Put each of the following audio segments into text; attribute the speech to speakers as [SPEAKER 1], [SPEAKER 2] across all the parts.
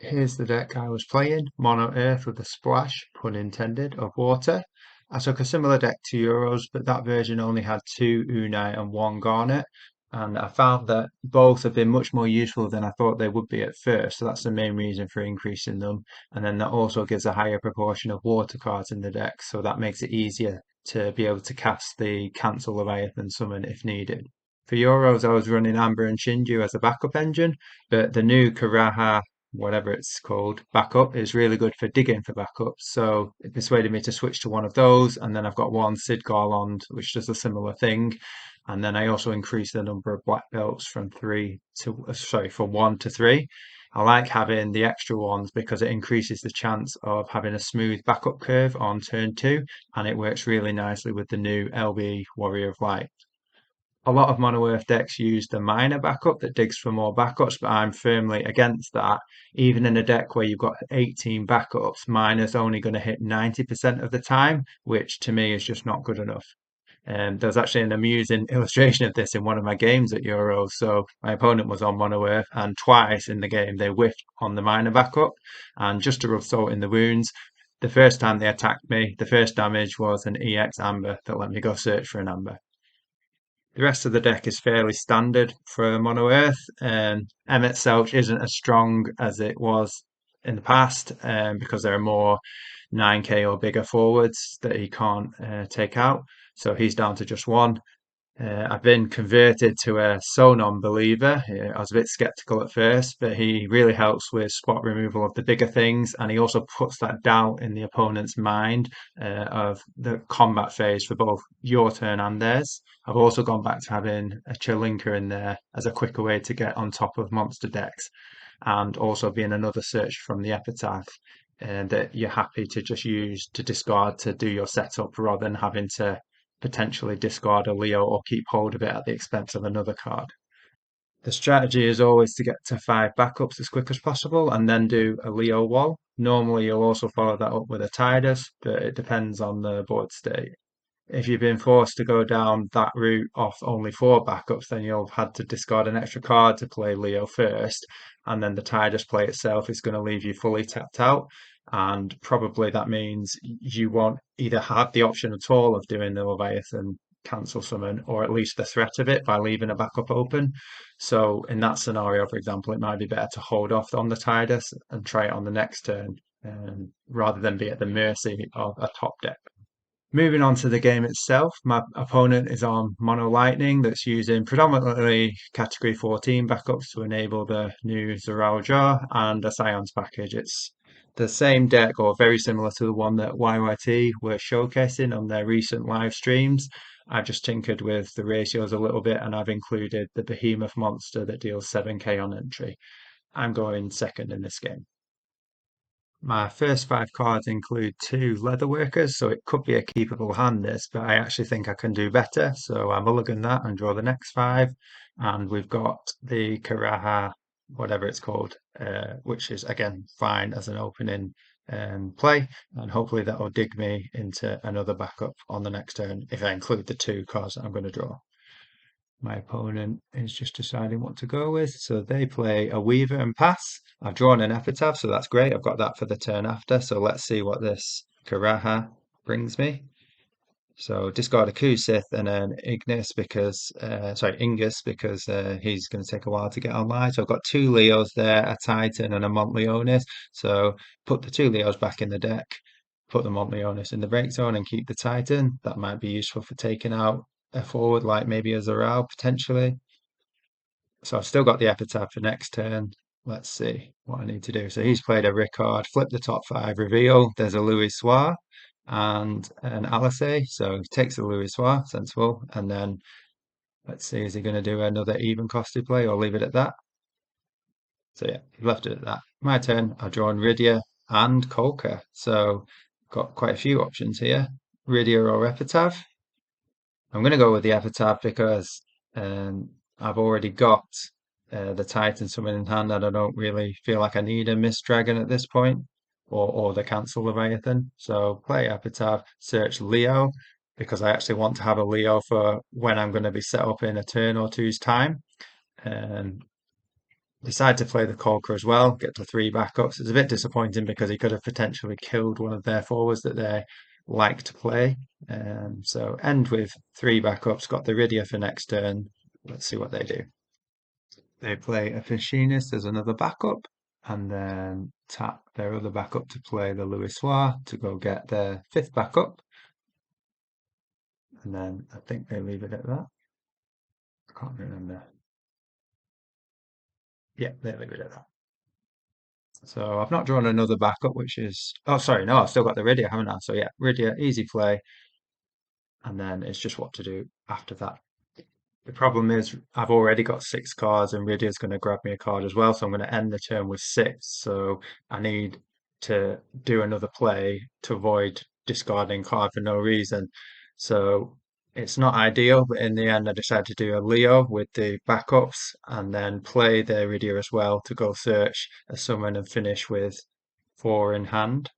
[SPEAKER 1] Here's the deck I was playing, Mono Earth with a splash, pun intended, of water. I took a similar deck to Euros, but that version only had two Unite and one Garnet, and I found that both have been much more useful than I thought they would be at first, so that's the main reason for increasing them. And then that also gives a higher proportion of water cards in the deck, so that makes it easier to be able to cast the Cancel Leviathan summon if needed. For Euros, I was running Amber and Shinju as a backup engine, but the new Karaha whatever it's called, backup is really good for digging for backups. So it persuaded me to switch to one of those. And then I've got one Sid Garland, which does a similar thing. And then I also increased the number of black belts from from one to three. I like having the extra ones because it increases the chance of having a smooth backup curve on turn two, and it works really nicely with the new LB Warrior of Light. A lot of mono earth decks use the miner backup that digs for more backups, but I'm firmly against that. Even in a deck where you've got 18 backups, miner's only going to hit 90% of the time, which to me is just not good enough. There's actually an amusing illustration of this in one of my games at Euros. So my opponent was on mono earth, and twice in the game they whiffed on the miner backup. And just to rub salt in the wounds, the first time they attacked me, the first damage was an EX Amber that let me go search for an Amber. The rest of the deck is fairly standard for Mono Earth. Emmet Selch isn't as strong as it was in the past because there are more 9k or bigger forwards that he can't take out. So he's down to just one. I've been converted to a so non-believer. I was a bit skeptical at first, but he really helps with spot removal of the bigger things, and he also puts that doubt in the opponent's mind of the combat phase for both your turn and theirs. I've also gone back to having a Chilinker in there as a quicker way to get on top of monster decks, and also being another search from the epitaph. That you're happy to just use to discard to do your setup rather than having to potentially discard a Leo or keep hold of it at the expense of another card. The strategy is always to get to five backups as quick as possible and then do a Leo wall. Normally, you'll also follow that up with a Tidus, but it depends on the board state. If you've been forced to go down that route off only four backups, then you'll have had to discard an extra card to play Leo first, and then the Tidus play itself is going to leave you fully tapped out. And probably that means you won't either have the option at all of doing the Leviathan cancel summon, or at least the threat of it by leaving a backup open. So in that scenario, for example, it might be better to hold off on the Tidus and try it on the next turn, rather than be at the mercy of a top deck. Moving on to the game itself, my opponent is on Mono Lightning that's using predominantly Category 14 backups to enable the new Zoral Jar and a Scions package. It's the same deck or very similar to the one that YYT were showcasing on their recent live streams. I've just tinkered with the ratios a little bit and I've included the Behemoth monster that deals 7k on entry. I'm going second in this game. My first five cards include two leather workers, so it could be a keepable hand this, but I actually think I can do better. So I mulligan that and draw the next five. And we've got the Karaha, whatever it's called, which is again fine as an opening play. And hopefully that will dig me into another backup on the next turn if I include the two cards that I'm going to draw. My opponent is just deciding what to go with. So they play a Weaver and pass. I've drawn an epitaph, so that's great. I've got that for the turn after. So let's see what this Karaha brings me. So discard a Kusith and an Ignis because, sorry, Ingus because he's going to take a while to get online. So I've got two Leos there, a Titan and a Montleonis. So put the two Leos back in the deck, put the Montleonis in the break zone and keep the Titan. That might be useful for taking out a forward like maybe a Zoral potentially. So I've still got the epitaph for next turn. Let's see what I need to do. So he's played a Ricard, flip the top five, reveal. There's a Louis Soir and an Alice. So he takes the Louis Soir, sensible. And then let's see, is he going to do another even costed play or leave it at that? So yeah, he left it at that. My turn. I've drawn Rydia and Kolka. So got quite a few options here. Rydia or Epitaph. I'm going to go with the epitaph because I've already got the Titan summon in hand, and I don't really feel like I need a Mist Dragon at this point, or the Cancel Leviathan. So play epitaph, search Leo because I actually want to have a Leo for when I'm going to be set up in a turn or two's time. Um, Decide to play the Corker as well, get to three backups. It's a bit disappointing because he could have potentially killed one of their forwards that they like to play. So end with three backups, got the Rydia for next turn. Let's see what they do. They play a Machinist as another backup, and then tap their other backup to play the Louis Soir to go get their fifth backup. And then I think they leave it at that. I can't remember. Yeah, they leave it at that. So I've not drawn another backup, which is, oh, sorry, no, I've still got the Rydia, haven't I? So yeah, Rydia, easy play. And then it's just what to do after that. The problem is I've already got six cards and Rydia's going to grab me a card as well. So I'm going to end the turn with six. So I need to do another play to avoid discarding card for no reason. So it's not ideal, but in the end I decided to do a Leo with the backups and then play the Rydia as well to go search a summon and finish with four in hand.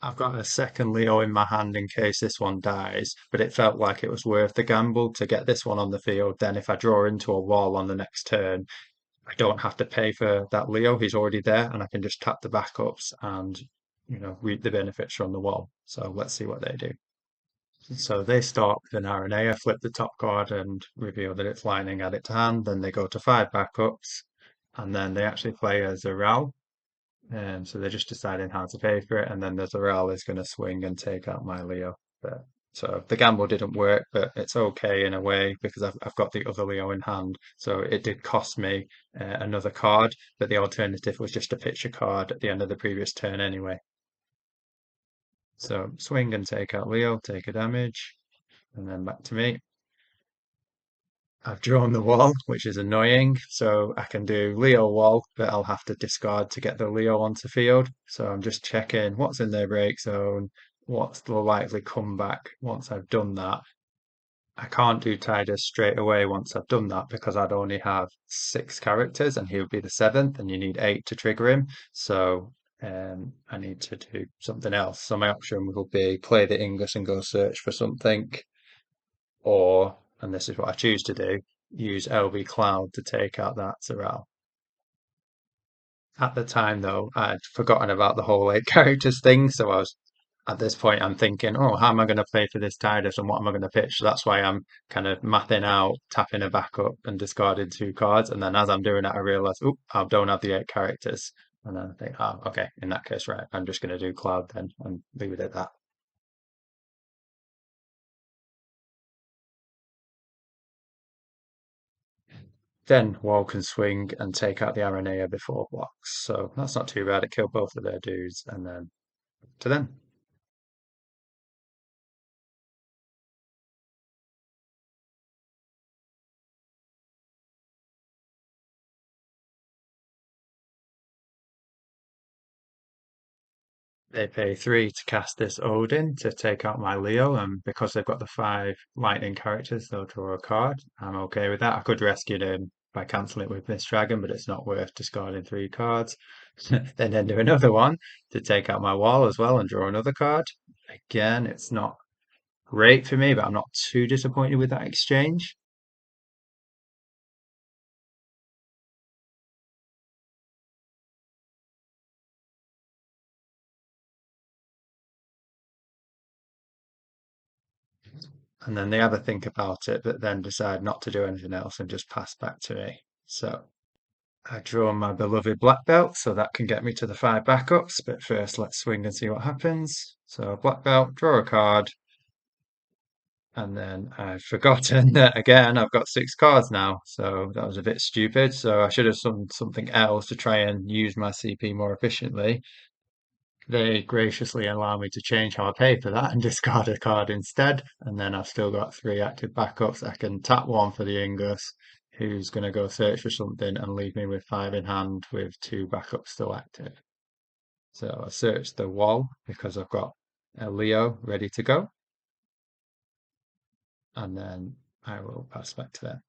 [SPEAKER 1] I've got a second Leo in my hand in case this one dies, but it felt like it was worth the gamble to get this one on the field. Then, if I draw into a wall on the next turn, I don't have to pay for that Leo. He's already there, and I can just tap the backups and, reap the benefits from the wall. So let's see what they do. So they start with an RNA, flip the top card and reveal that it's lightning at its hand. Then they go to five backups, and then they actually play as a Ral. So they're just deciding how to pay for it, and then there's a Real is going to swing and take out my Leo. But so the gamble didn't work, but it's okay in a way because I've got the other Leo in hand. So it did cost me another card, but the alternative was just to pitch a card at the end of the previous turn anyway. So swing and take out Leo, take a damage, and then back to me. I've drawn the wall, which is annoying. So I can do Leo wall, but I'll have to discard to get the Leo onto field. So I'm just checking what's in their break zone, what's the likely comeback once I've done that. I can't do Tidus straight away once I've done that because I'd only have six characters and he would be the seventh, and you need eight to trigger him. So I need to do something else. So my option will be play the Ingus and go search for something, or, and this is what I choose to do, use LV Cloud to take out that Zeral. At the time, though, I'd forgotten about the whole eight characters thing, so I was at this point I'm thinking, oh, how am I going to play for this Tidus and what am I going to pitch? So that's why I'm kind of mapping out, tapping a backup and discarding two cards. And then as I'm doing it, I realize, oh, I don't have the eight characters. And then I think, oh, okay, in that case, right, I'm just going to do Cloud then and leave it at that. Then Wall can swing and take out the Aranea before blocks. So that's not too bad. It killed both of their dudes and then to them. They pay three to cast this Odin to take out my Leo, and because they've got the five lightning characters, they'll draw a card. I'm okay with that. I could rescue them by cancelling it with Miss Dragon, but it's not worth discarding three cards. Then do another one to take out my wall as well and draw another card. Again, it's not great for me, but I'm not too disappointed with that exchange. And then they have a think about it, but then decide not to do anything else and just pass back to me. So I draw my beloved black belt, so that can get me to the five backups. But first, let's swing and see what happens. So black belt, draw a card, and then I've forgotten that again. I've got six cards now, so that was a bit stupid. So I should have done something else to try and use my CP more efficiently. They graciously allow me to change how I pay for that and discard a card instead. And then I've still got three active backups. I can tap one for the Ingus, who's going to go search for something and leave me with five in hand with two backups still active. So I search the wall because I've got a Leo ready to go. And then I will pass back to them.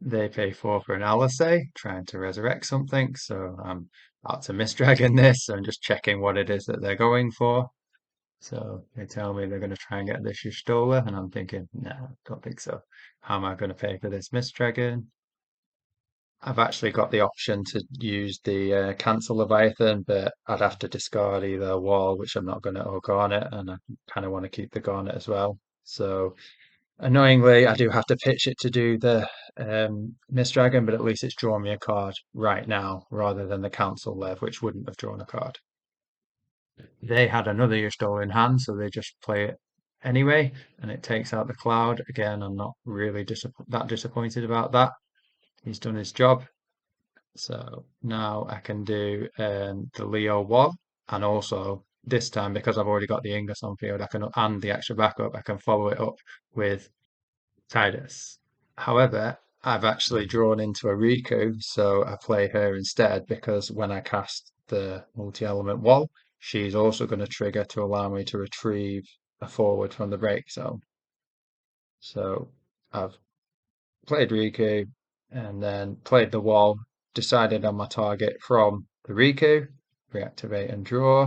[SPEAKER 1] They pay four for an Alice, trying to resurrect something. So I'm about to Miss Dragon this. So I'm just checking what it is that they're going for. So they tell me they're going to try and get this Y'shtola, and I'm thinking, no, don't think so. How am I going to pay for this Mist Dragon? I've actually got the option to use the cancel Leviathan, but I'd have to discard either a wall, which I'm not going to, or Garnet, and I kind of want to keep the Garnet as well. So annoyingly, I do have to pitch it to do the Mist Dragon, but at least it's drawn me a card right now rather than the cancel Lev, which wouldn't have drawn a card. They had another Y'shtola in hand, so they just play it anyway, and it takes out the cloud. Again, I'm not really that disappointed about that. He's done his job. So now I can do the Leo wall, and also this time because I've already got the Ingus on field, I can and the extra backup, I can follow it up with Titus. However, I've actually drawn into a Riku, so I play her instead because when I cast the multi-element wall, she's also going to trigger to allow me to retrieve a forward from the break zone. So I've played Riku and then played the wall, decided on my target from the Riku, reactivate and draw.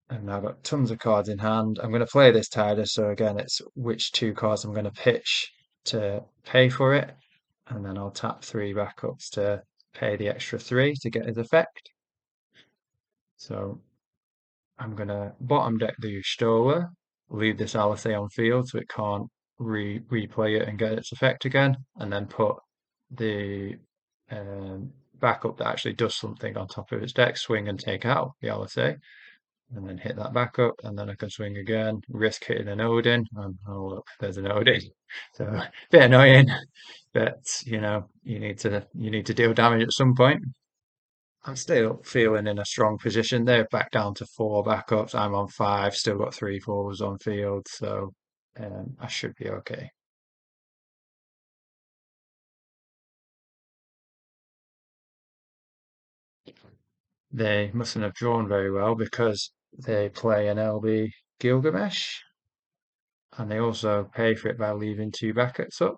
[SPEAKER 1] And now I've got tons of cards in hand. I'm going to play this Tidus, so again, it's which two cards I'm going to pitch to pay for it. And then I'll tap three backups to pay the extra three to get his effect. So I'm going to bottom deck the Y'shtola, leave this LSA on field so it can't replay it and get its effect again, and then put the backup that actually does something on top of its deck, swing and take out the LSA, and then hit that backup, and then I can swing again, risk hitting an Odin, and oh look, there's an Odin. So a bit annoying, but you need to deal damage at some point. I'm still feeling in a strong position. They're back down to four backups. I'm on five, still got three forwards on field, so I should be okay. They mustn't have drawn very well because they play an LB Gilgamesh, and they also pay for it by leaving two backups up.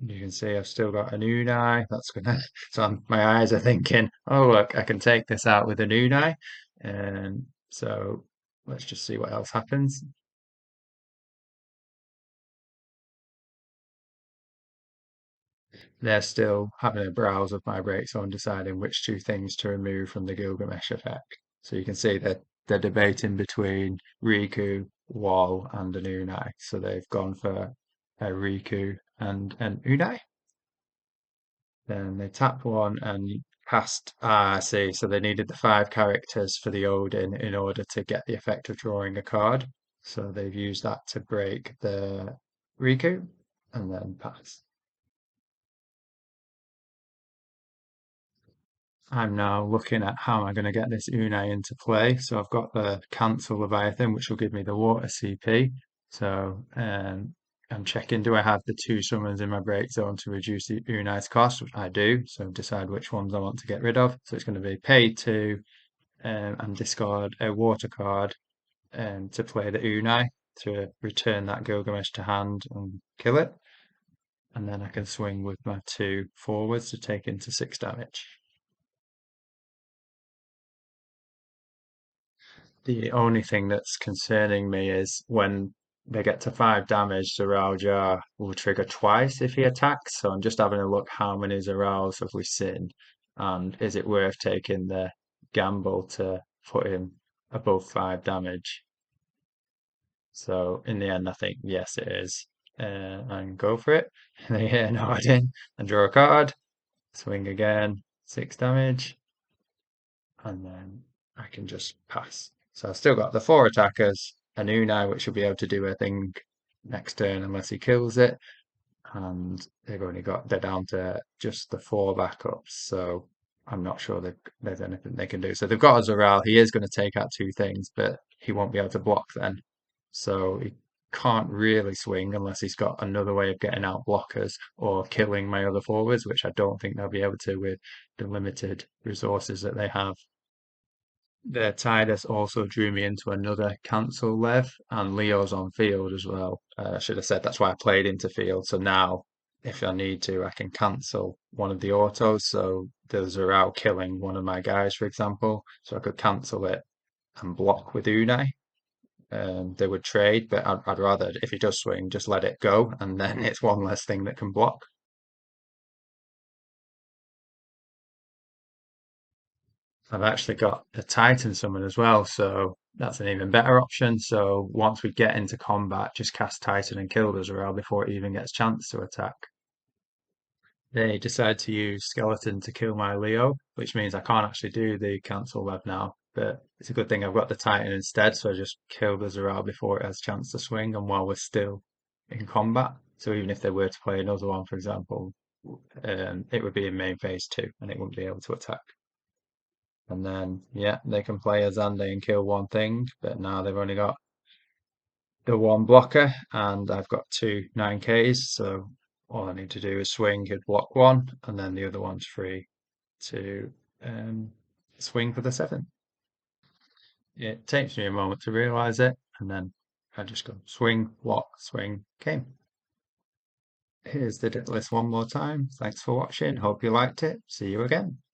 [SPEAKER 1] You can see I've still got an Unai. That's gonna. So my eyes are thinking, oh look, I can take this out with an Unai, and so let's just see what else happens. They're still having a browse of my breaks on deciding which two things to remove from the Gilgamesh effect. So you can see that they're debating between Riku, Wall, and an Unai. So they've gone for a Riku and an Unai. Then they tapped one and cast. Ah, I see. So they needed the five characters for the Odin in order to get the effect of drawing a card. So they've used that to break the Riku and then pass. I'm now looking at how am I going to get this Une into play. So I've got the cancel Leviathan, which will give me the water CP. So I'm checking, do I have the two summons in my break zone to reduce the Une's cost? Which I do. So decide which ones I want to get rid of. So it's going to be pay two and discard a water card to play the Une to return that Gilgamesh to hand and kill it. And then I can swing with my two forwards to take into 6 damage. The only thing that's concerning me is when they get to 5 damage, Zaraja will trigger twice if he attacks. So I'm just having a look how many Zaraus have we seen, and is it worth taking the gamble to put him above 5 damage? So in the end, I think yes, it is, and go for it. They hit an Odin and draw a card, swing again, 6 damage, and then I can just pass. So I've still got the four attackers, an Unai, which will be able to do a thing next turn unless he kills it, and they're down to just the four backups. So I'm not sure there's anything they can do. So they've got a Zoral. He is going to take out two things, but he won't be able to block then. So he can't really swing unless he's got another way of getting out blockers or killing my other forwards, which I don't think they'll be able to with the limited resources that they have. The Tidus also drew me into another cancel Lev, and Leo's on field as well. I should have said that's why I played into field. So now, if I need to, I can cancel one of the autos. So there's a route killing one of my guys, for example. So I could cancel it and block with Unai. They would trade, but I'd rather, if he does swing, just let it go, and then it's one less thing that can block. I've actually got a Titan summon as well, so that's an even better option. So once we get into combat, just cast Titan and kill Azrael before it even gets a chance to attack. They decide to use Skeleton to kill my Leo, which means I can't actually do the cancel web now. But it's a good thing I've got the Titan instead, so I just kill the Zerao before it has a chance to swing and while we're still in combat. So even if they were to play another one, for example, it would be in main phase two and it wouldn't be able to attack. And then, yeah, they can play a Zande and kill one thing, but now they've only got the one blocker, and I've got two 9Ks, so all I need to do is swing, he'd block one, and then the other one's free to um, swing for the seven. It takes me a moment to realise it, and then I just go swing, block, swing, game. Here's the deck list one more time. Thanks for watching. Hope you liked it. See you again.